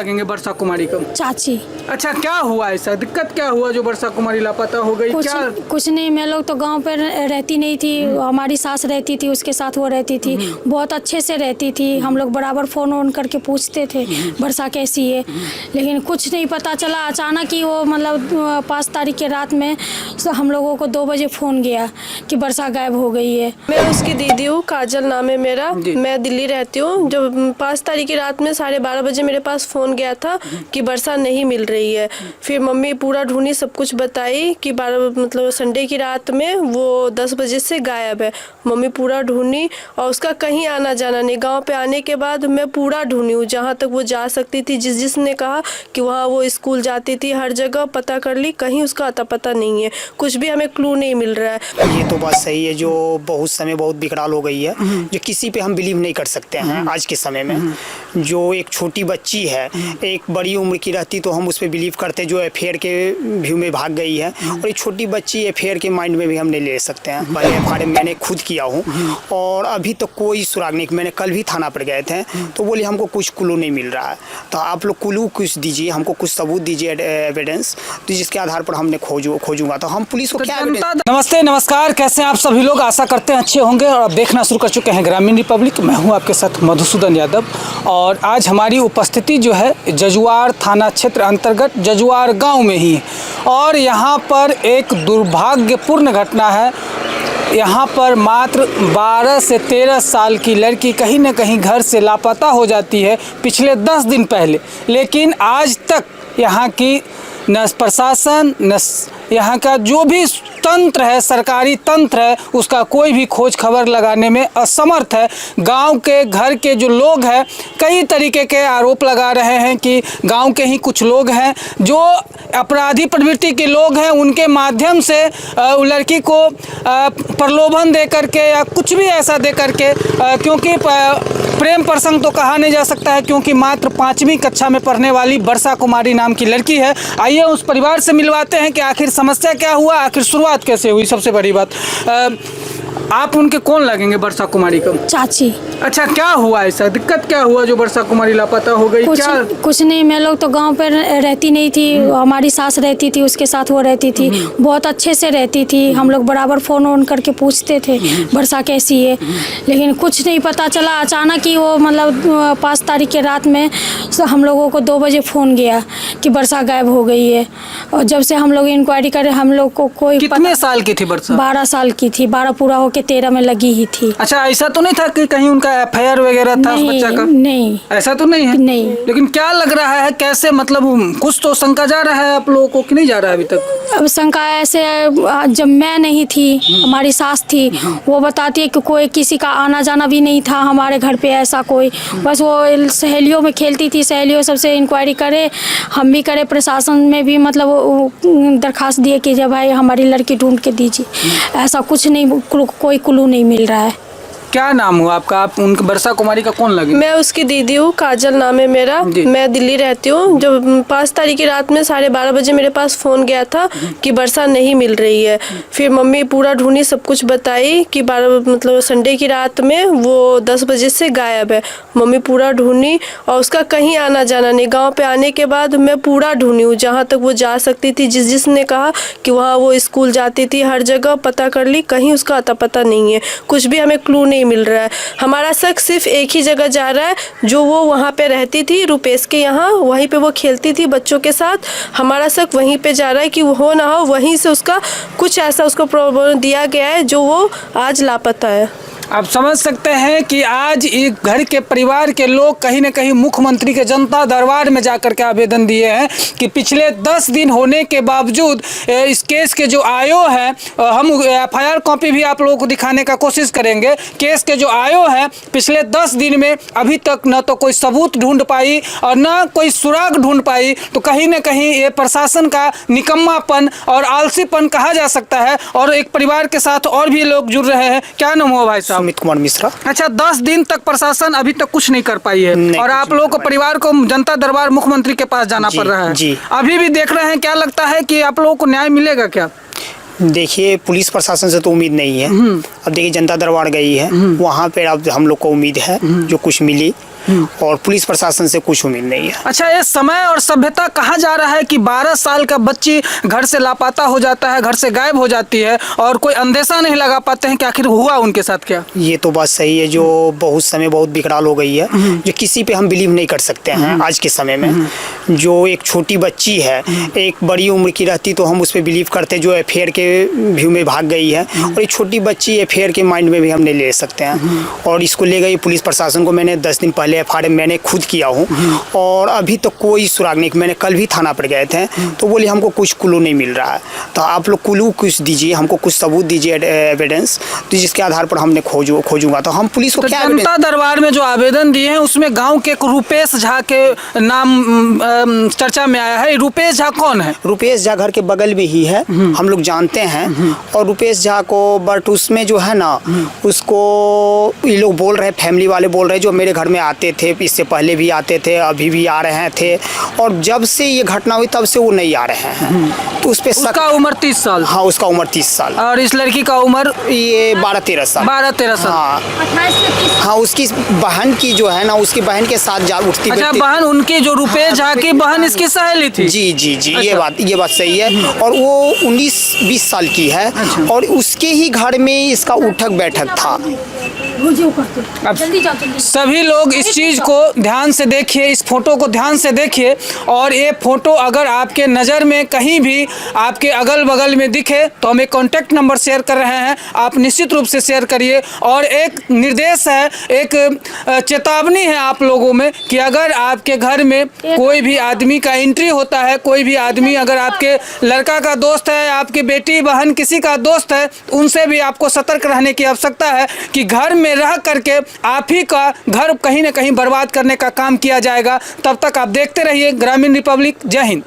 लगेंगे वर्षा कुमारी को? चाची। अच्छा, क्या हुआ, ऐसा दिक्कत क्या हुआ जो वर्षा कुमारी लापता हो गई? कुछ नहीं, मैं लोग तो गांव पर रहती नहीं थी, हमारी सास रहती थी, उसके साथ वो रहती थी, बहुत अच्छे से रहती थी। हम लोग बराबर फोन ऑन करके पूछते थे वर्षा कैसी है, लेकिन कुछ नहीं पता चला। अचानक ही वो मतलब 5 तारीख के रात में हम लोगों को 2 बजे फ़ोन गया कि वर्षा गायब हो गई है। मैं उसकी दीदी हूँ, काजल नाम है मेरा, मैं दिल्ली रहती हूँ। जब 5 तारीख की रात में 12:30 बजे मेरे पास फ़ोन गया था कि वर्षा नहीं मिल रही है। फिर मम्मी पूरा ढूंढी, सब कुछ बताई कि 12 मतलब संडे की रात में वो 10 बजे से गायब है। मम्मी पूरा ढूंढी और उसका कहीं आना जाना नहीं। गांव पे आने के बाद मैं पूरा ढूंढी हूँ, जहाँ तक वो जा सकती थी, जिसने कहा कि वहाँ वो स्कूल जाती थी, हर जगह पता कर ली, कहीं उसका अता पता नहीं है, कुछ भी हमें क्लू नहीं मिल रहा है। ये तो बात सही है, जो बहुत समय बहुत बिगड़ाल हो गई है, जो किसी पे हम बिलीव नहीं कर सकते हैं आज के समय में। जो एक छोटी बच्ची है, एक बड़ी उम्र की रहती तो हम उस पर बिलीव करते, जो अफेयर के व्यू में भाग गई है, और एक छोटी बच्ची अफेयर के माइंड में भी हम नहीं ले सकते हैं। पहले एफआईआर मैंने खुद किया हूँ और अभी तो कोई सुराग नहीं। मैंने कल भी थाना पर गए थे तो बोले हमको कुछ क्लू नहीं मिल रहा है, तो आप लोग क्लू कुछ दीजिए, हमको कुछ सबूत दीजिए, एविडेंस, तो जिसके आधार पर हमने खोजूंगा तो हम पुलिस को क्या। नमस्ते, नमस्कार, कैसे हैं आप सभी लोग? आशा करते हैं अच्छे होंगे और आप देखना शुरू कर चुके हैं ग्रामीण रिपब्लिक। मैं हूं आपके साथ मधुसूदन यादव और आज हमारी उपस्थिति जो है जजुआर थाना क्षेत्र अंतर्गत जजुआर गांव में ही है और यहां पर एक दुर्भाग्यपूर्ण घटना है। यहाँ पर मात्र 12 से 13 साल की लड़की कहीं न कहीं घर से लापता हो जाती है पिछले 10 दिन पहले, लेकिन आज तक यहाँ की न प्रशासन न यहाँ का जो भी तंत्र है, सरकारी तंत्र है, उसका कोई भी खोज खबर लगाने में असमर्थ है। गांव के घर के जो लोग हैं कई तरीके के आरोप लगा रहे हैं कि गांव के ही कुछ लोग हैं जो अपराधी प्रवृत्ति के लोग हैं, उनके माध्यम से लड़की को प्रलोभन दे करके या कुछ भी ऐसा दे करके, क्योंकि प्रेम प्रसंग तो कहा नहीं जा सकता है, क्योंकि मात्र 5वीं कक्षा में पढ़ने वाली वर्षा कुमारी नाम की लड़की है। आइए उस परिवार से मिलवाते हैं कि आखिर समस्या क्या हुआ, आखिर शुरुआत कैसे हुई। सबसे बड़ी बात, आप उनके कौन लगेंगे वर्षा कुमारी को? चाची। अच्छा, क्या हुआ, ऐसा दिक्कत क्या हुआ जो वर्षा कुमारी लापता हो गई? कुछ नहीं, मैं लोग तो गांव पर रहती नहीं थी, हमारी सास रहती थी, उसके साथ वो रहती थी, बहुत अच्छे से रहती थी। हम लोग बराबर फोन ऑन करके पूछते थे वर्षा कैसी है, लेकिन कुछ नहीं पता चला। अचानक ही वो मतलब 5 तारीख के रात में हम लोगों को 2 बजे फ़ोन गया कि वर्षा गायब हो गई है। और जब से हम लोग इंक्वायरी करे, हम लोग को कोई कितने साल की थी वर्षा? 12 साल की थी, 12 पूरा होके 13 में लगी ही थी। अच्छा, ऐसा तो नहीं था कि कहीं उनका एफआईआर वगैरह था उस बच्चा का? नहीं, ऐसा तो नहीं है। नहीं, लेकिन क्या लग रहा है, कैसे, मतलब कुछ तो शंका जा रहा है आप लोगों को कि नहीं जा रहा है अभी तक? अब शंका ऐसे, जब मैं नहीं थी, हमारी सास थी, वो बताती है कि कोई किसी का आना जाना भी नहीं था हमारे घर पे, ऐसा कोई, बस वो सहेलियों में खेलती थी, सहेलियों सबसे इंक्वायरी करे, हम भी करे, प्रशासन में भी मतलब दरखास्त दिए कि जब भाई हमारी लड़की ढूंढ के दीजिए। ऐसा कुछ नहीं, कोई क्लू नहीं मिल रहा है। क्या नाम हुआ आपका? आप उन वर्षा कुमारी का कौन लगे? मैं उसकी दीदी हूँ, काजल नाम है मेरा, मैं दिल्ली रहती हूँ। जब 5 तारीख की रात में 12:30 बजे मेरे पास फ़ोन गया था कि वर्षा नहीं मिल रही है। फिर मम्मी पूरा ढूंढी, सब कुछ बताई कि 12 मतलब संडे की रात में वो 10 बजे से गायब है। मम्मी पूरा ढूंढी और उसका कहीं आना जाना नहीं। गाँव पे आने के बाद मैं पूरा ढूंढी हूँ, जहाँ तक वो जा सकती थी, जिसने कहा कि वहाँ वो स्कूल जाती थी, हर जगह पता कर ली, कहीं उसका अता पता नहीं है, कुछ भी हमें क्लू नहीं मिल रहा है। हमारा शक सिर्फ एक ही जगह जा रहा है, जो वो वहाँ पे रहती थी, रुपेश के यहाँ, वहीं पे वो खेलती थी बच्चों के साथ। हमारा शक वहीं पे जा रहा है कि वो हो ना हो वहीं से उसका कुछ ऐसा उसको प्रॉब्लम दिया गया है जो वो आज लापता है। आप समझ सकते हैं कि आज एक घर के परिवार के लोग कहीं न कहीं मुख्यमंत्री के जनता दरबार में जाकर के आवेदन दिए हैं कि पिछले 10 दिन होने के बावजूद इस केस के जो आयो है, हम एफआईआर कॉपी भी आप लोगों को दिखाने का कोशिश करेंगे। केस के जो आयो है पिछले 10 दिन में अभी तक न तो कोई सबूत ढूंढ पाई और न कोई सुराग ढूंढ पाई, तो कहीं न कहीं ये प्रशासन का निकम्मापन और आलसीपन कहा जा सकता है। और एक परिवार के साथ और भी लोग जुड़ रहे हैं। क्या नाम हुआ भाई साहब? अमित कुमार मिश्रा। अच्छा, 10 दिन तक प्रशासन अभी तक कुछ नहीं कर पाई है और आप लोगों को परिवार को जनता दरबार मुख्यमंत्री के पास जाना पड़ रहा है। जी। अभी भी देख रहे हैं, क्या लगता है कि आप लोगों को न्याय मिलेगा क्या? देखिए, पुलिस प्रशासन से तो उम्मीद नहीं है। अब देखिए, जनता दरबार गई है, वहाँ पे अब हम लोग को उम्मीद है जो कुछ मिली। और पुलिस प्रशासन से कुछ उम्मीद नहीं है। अच्छा, ये समय और सभ्यता कहाँ जा रहा है कि 12 साल का बच्ची घर से लापता हो जाता है, घर से गायब हो जाती है और कोई अंदेशा नहीं लगा पाते हैं कि आखिर हुआ उनके साथ क्या? ये तो बात सही है, जो बहुत समय बहुत बिगड़ाल हो गई है, जो किसी पे हम बिलीव नहीं कर सकते हैं आज के समय में। जो एक छोटी बच्ची है, एक बड़ी उम्र की रहती तो हम उस पर बिलीव करते, जो अफेयर के व्यू में भाग गई है, और एक छोटी बच्ची अफेयर के माइंड में भी हम नहीं ले सकते हैं। और इसको ले गई पुलिस प्रशासन को, मैंने 10 दिन पहले FIR मैंने खुद किया हूँ और अभी तक कोई सुराग नहीं। मैंने कल भी थाना पर गए थे तो बोले हमको कुछ क्लू नहीं मिल रहा है, तो आप लोग क्लू कुछ दीजिए, हमको कुछ सबूत दीजिए, एविडेंस, तो जिसके आधार पर हमने खोजूंगा। तो हम पुलिस को तो क्या जनता दरबार में जो आवेदन दिए हैं उसमें गांव के एक रूपेश झा के नाम चर्चा में आया है। रूपेश झा कौन है? रूपेश झा घर के बगल में ही है, हम लोग जानते हैं। और रूपेश झा को, बट उसमें जो है ना, उसको ये लोग बोल रहे, फैमिली वाले बोल रहे, जो मेरे घर में आते थे, इससे पहले भी आते थे, अभी भी आ रहे थे, और जब से ये घटना हुई तब से वो नहीं आ रहे हैं। तो उस पे उसका उम्र 30 साल। हाँ, उसका उम्र 30 साल और इस लड़की का उम्र ये 12-13 साल। 12-13 साल। हाँ हाँ, उसकी बहन की जो है ना, उसकी बहन के साथ जा उठती। अच्छा, बहन उनकी जो रूपेश झा की बहन इसकी सहेली थी? जी जी जी, अच्छा। ये बात सही है। और वो 19-20 साल की है। अच्छा। और उसके ही घर में इसका उठक बैठक था। अब सभी लोग इस चीज को ध्यान से देखिए, इस फोटो को ध्यान से देखिए, और ये फोटो अगर आपके नज़र में कहीं भी आपके अगल बगल में दिखे तो हम एक कॉन्टैक्ट नंबर शेयर कर रहे हैं, आप निश्चित रूप से शेयर करिए। और एक निर्देश है, एक चेतावनी है आप लोगों में कि अगर आपके घर में कोई भी आदमी का एंट्री होता है, कोई भी आदमी अगर आपके लड़का का दोस्त है, आपकी बेटी बहन किसी का दोस्त है, उनसे भी आपको सतर्क रहने की आवश्यकता है कि घर में रह करके आप ही का घर कहीं ना कहीं बर्बाद करने का काम किया जाएगा। तब तक आप देखते रहिए ग्रामीण रिपब्लिक। जय हिंद।